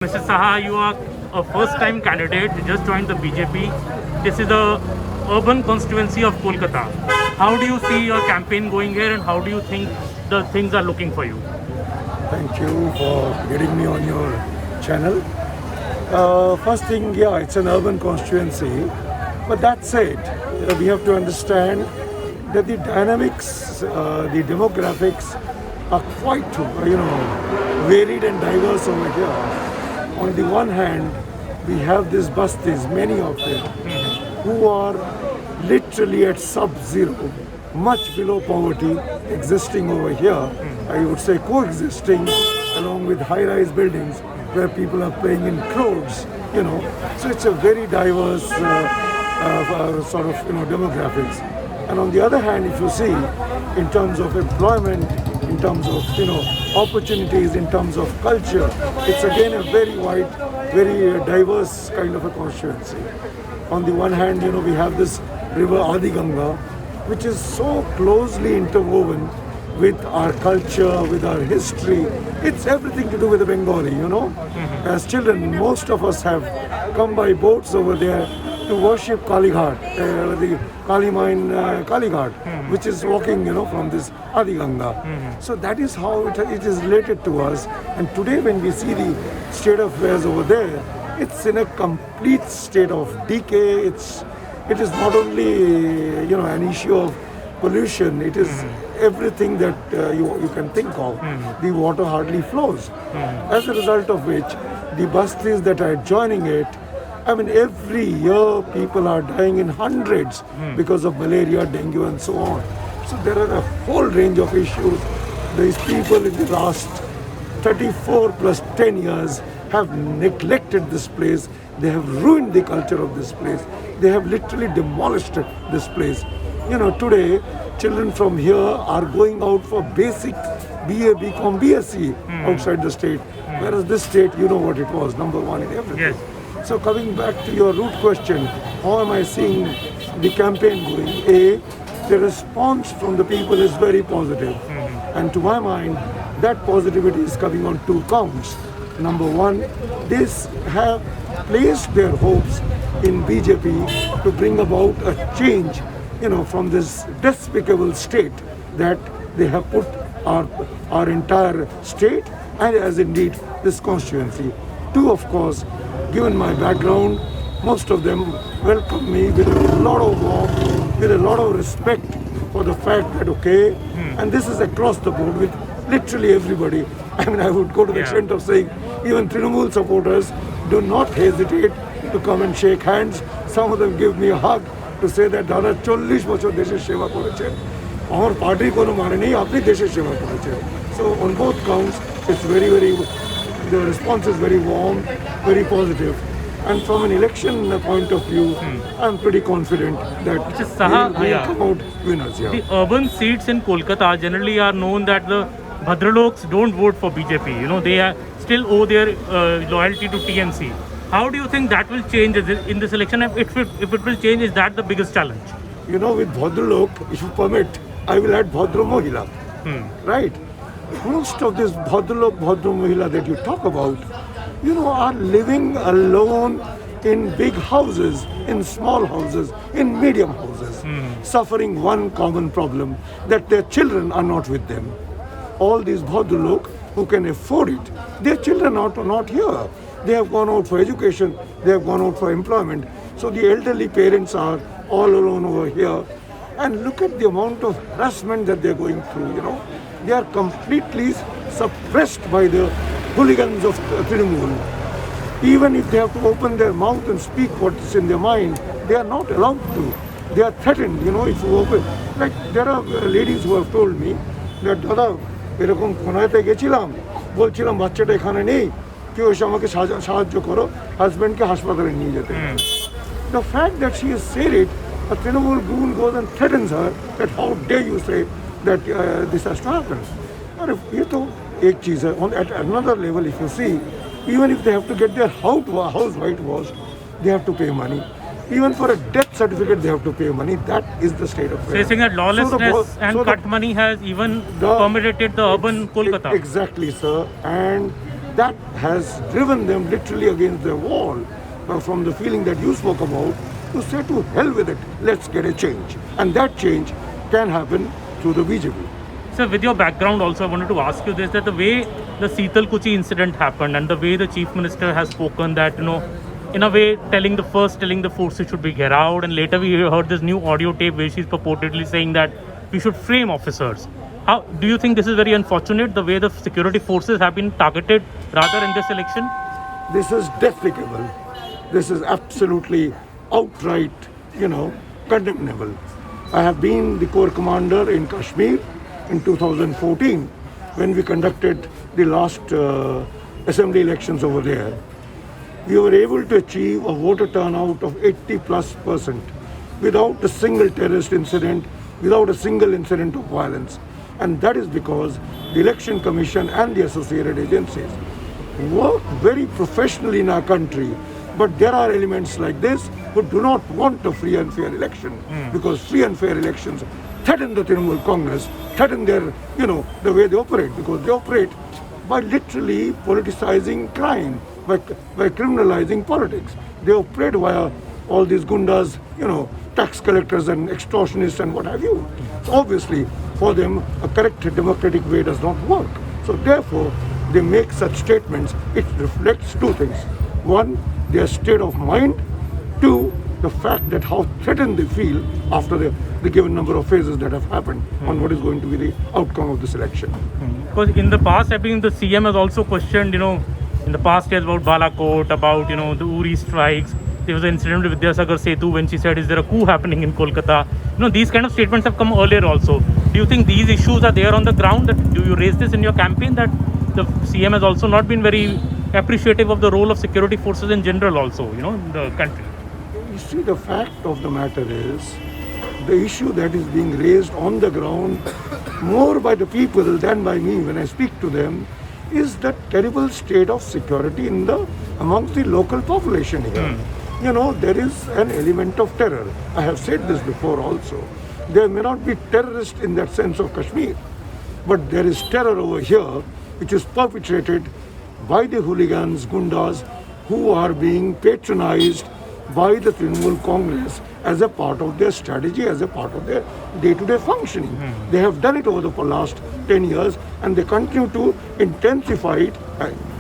Mr. Saha, you are a first-time candidate. You just joined the BJP. This is the urban constituency of Kolkata. How do you see your campaign going here, and how do you think the things are looking for you? Thank you for getting me on your channel. First thing, yeah, it's an urban constituency. But that said, we have to understand that the dynamics, the demographics are quite, varied and diverse over here. On the one hand, we have these bastis, many of them, who are literally at sub-zero, much below poverty, existing over here. I would say coexisting along with high-rise buildings where people are paying in crores, So it's a very diverse demographics. And on the other hand, if you see, in terms of employment, in terms of opportunities, in terms of culture, it's again a very wide, very diverse kind of a constituency. On the one hand, we have this river Adi Ganga, which is so closely interwoven with our culture, with our history. It's everything to do with the Bengali, As children, most of us have come by boats over there to worship Kali Ghat, the Kali mine Kali Ghat, which is walking, from this Adi Ganga. So that is how it is related to us. And today when we see the state of affairs over there, it's in a complete state of decay. It is not only, an issue of pollution, it is everything that you can think of. The water hardly flows. As a result of which, the bastis that are joining it, every year people are dying in hundreds because of malaria, dengue and so on. So there are a whole range of issues. These people in the last 34 plus 10 years have neglected this place. They have ruined the culture of this place. They have literally demolished this place. Today, children from here are going out for basic BA, BCom, BSc outside the state. Whereas this state, you know what it was, number one in everything. Yes. So coming back to your root question, how am I seeing the campaign going? A, the response from the people is very positive. And to my mind, that positivity is coming on two counts. Number one, they have placed their hopes in BJP to bring about a change, from this despicable state that they have put our entire state and as indeed this constituency. Two, of course, given my background, most of them welcome me with a lot of warmth, with a lot of respect for the fact that, and this is across the board with literally everybody. I would go to the extent of saying even Trinamool supporters do not hesitate to come and shake hands. Some of them give me a hug to say that Dada 40 বছর দেশের সেবা করেছেন আমার পার্টির কোনো মানে নেই আপনি দেশের সেবা করেছেন so on both counts it's very the response is very warm, very positive, and from an election point of view I'm pretty confident that we'll come out winners. The urban seats in Kolkata generally are known that the Bhadraloks don't vote for BJP. They still owe their loyalty to TMC. How do you think that will change in this election? If it will change, is that the biggest challenge? With Bhadralok, if you permit, I will add Bhadra Mohila. Right? Most of this Bhadralok, Bhadra Mohila that you talk about, are living alone in big houses, in small houses, in medium houses, suffering one common problem, that their children are not with them. All these Bhadralok who can afford it, their children are not here. They have gone out for education, they have gone out for employment. So the elderly parents are all alone over here. And look at the amount of harassment that they're going through, They are completely suppressed by the hooligans of Trinamool. Even if they have to open their mouth and speak what's in their mind, they are not allowed to. They are threatened, if you open. Like there are ladies who have told me that, Dada, এরকম কোনাতে গেছিলাম বলছিলাম বাচ্চাটা এখানে নেই কেউ এসে আমাকে সাহায্য করো হাজব্যান্ডকে হাসপাতালে নিয়ে যেতে The fact that she has said it, a Trinamool goon goes and threatens her that how dare you say that this has to happen. ये तो एक चीज़ है. At another level, if you see, even if they have to get their house whitewashed, they have to pay money. Even for a death certificate, they have to pay money. That is the state of affairs. Saying that lawlessness and cut money has even permeated the urban Kolkata. Exactly, sir. And that has driven them literally against their wall from the feeling that you spoke about to say to hell with it, let's get a change. And that change can happen through the BJP. So with your background also, I wanted to ask you this, that the way the Seetal Kuchi incident happened and the way the Chief Minister has spoken that, in a way telling the forces should be get out, and later we heard this new audio tape where she's purportedly saying that we should frame officers. How do you think this is very unfortunate, the way the security forces have been targeted rather in this election? This is despicable. This is absolutely outright, condemnable. I have been the Corps Commander in Kashmir in 2014 when we conducted the last assembly elections over there. We were able to achieve a voter turnout of 80+% without a single terrorist incident, without a single incident of violence. And that is because the Election Commission and the associated agencies work very professionally in our country. But there are elements like this who do not want a free and fair election because free and fair elections threaten the Trinamool Congress, threaten their, the way they operate, because they operate by literally politicizing crime, by criminalizing politics. They operate via all these gundas, tax collectors and extortionists and what have you. So obviously, for them, a correct democratic way does not work. So therefore, they make such statements. It reflects two things. One, their state of mind. Two, the fact that how threatened they feel after the given number of phases that have happened on what is going to be the outcome of this election. Because in the past, I think the CM has also questioned, in the past years about Balakot, about, the Uri strikes. There was an incident with Vidyasagar Setu when she said, is there a coup happening in Kolkata? These kind of statements have come earlier also. Do you think these issues are there on the ground? Do you raise this in your campaign that the CM has also not been very appreciative of the role of security forces in general also, in the country? You see, the fact of the matter is, the issue that is being raised on the ground more by the people than by me when I speak to them is the terrible state of security amongst the local population here. There is an element of terror. I have said this before also. There may not be terrorists in that sense of Kashmir, but there is terror over here which is perpetrated by the hooligans, gundas, who are being patronized by the Trinamool Congress as a part of their strategy, as a part of their day-to-day functioning. They have done it over the last 10 years and they continue to intensify it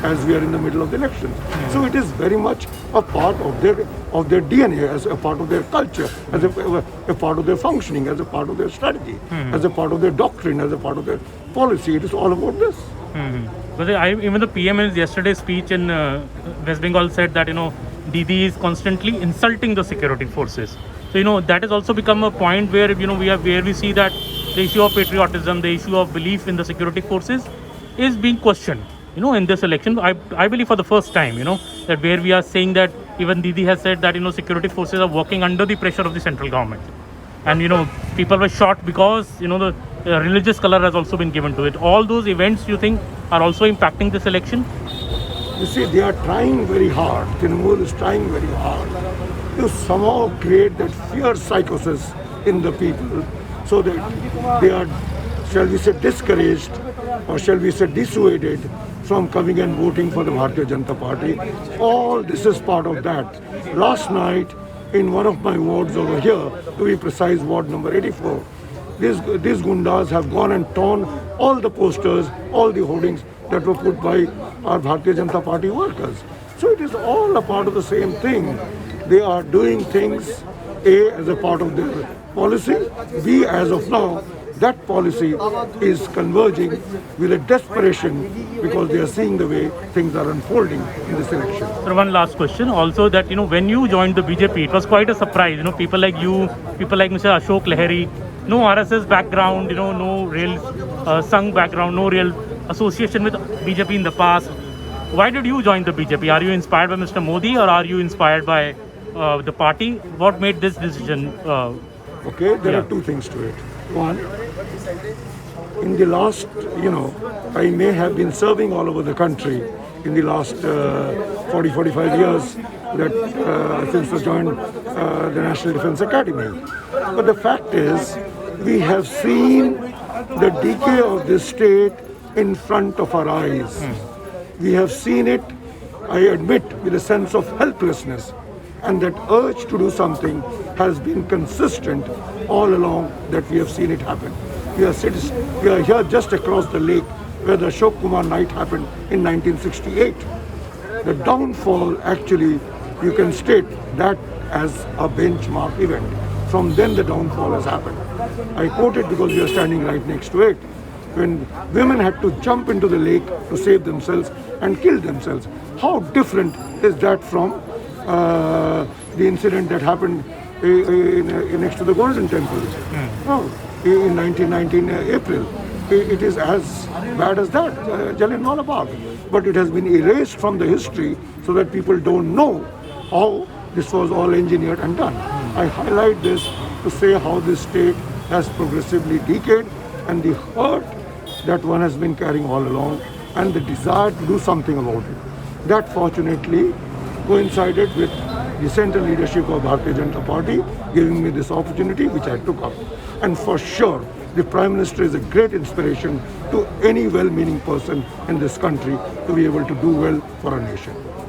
as we are in the middle of the elections. So it is very much a part of their DNA, as a part of their culture, as a part of their functioning, as a part of their strategy, as a part of their doctrine, as a part of their policy. It is all about this. But even the PM in yesterday's speech in West Bengal said that, Didi is constantly insulting the security forces. So, that has also become a point where, we see that the issue of patriotism, the issue of belief in the security forces is being questioned, in this election. I believe for the first time, that where we are saying that even Didi has said that, security forces are working under the pressure of the central government. And, people were shot because, the religious color has also been given to it. All those events, you think, are also impacting this election? You see, they are trying very hard. Trinamool is trying very hard to somehow create that fear psychosis in the people so that they are, shall we say, discouraged or shall we say dissuaded from coming and voting for the Bharatiya Janata Party. All this is part of that. Last night, in one of my wards over here, to be precise, ward number 84, these gundas have gone and torn all the posters, all the hoardings that were put by our Bharatiya Janata Party workers. So it is all a part of the same thing. They are doing things, A, as a part of their policy, B, as of now, that policy is converging with a desperation because they are seeing the way things are unfolding in this election. So one last question also, that when you joined the BJP, it was quite a surprise. People like you, people like Mr. Ashok Lahiri, no RSS background, no real Sangh background, no real association with BJP in the past. Why did you join the BJP? Are you inspired by Mr. Modi or are you inspired by the party? What made this decision? Okay, there are two things to it. One, in the last, I may have been serving all over the country in the last 40-45 years that since I joined the National Defence Academy. But the fact is, we have seen the decay of this state in front of our eyes. We have seen it, I admit, with a sense of helplessness. And that urge to do something has been consistent all along that we have seen it happen. We are here just across the lake where the Ashok Kumar night happened in 1968. The downfall, actually, you can state that as a benchmark event. From then the downfall has happened. I quote it because we are standing right next to it. When women had to jump into the lake to save themselves and kill themselves. How different is that from the incident that happened next to the Golden Temple? No, in 1919 April. It is as bad as that, Jallianwala Bagh. But it has been erased from the history so that people don't know how this was all engineered and done. I highlight this to say how this state has progressively decayed and the hurt that one has been carrying all along and the desire to do something about it. That fortunately coincided with the central leadership of Bharatiya Janata Party giving me this opportunity which I took up. And for sure, the Prime Minister is a great inspiration to any well-meaning person in this country to be able to do well for our nation.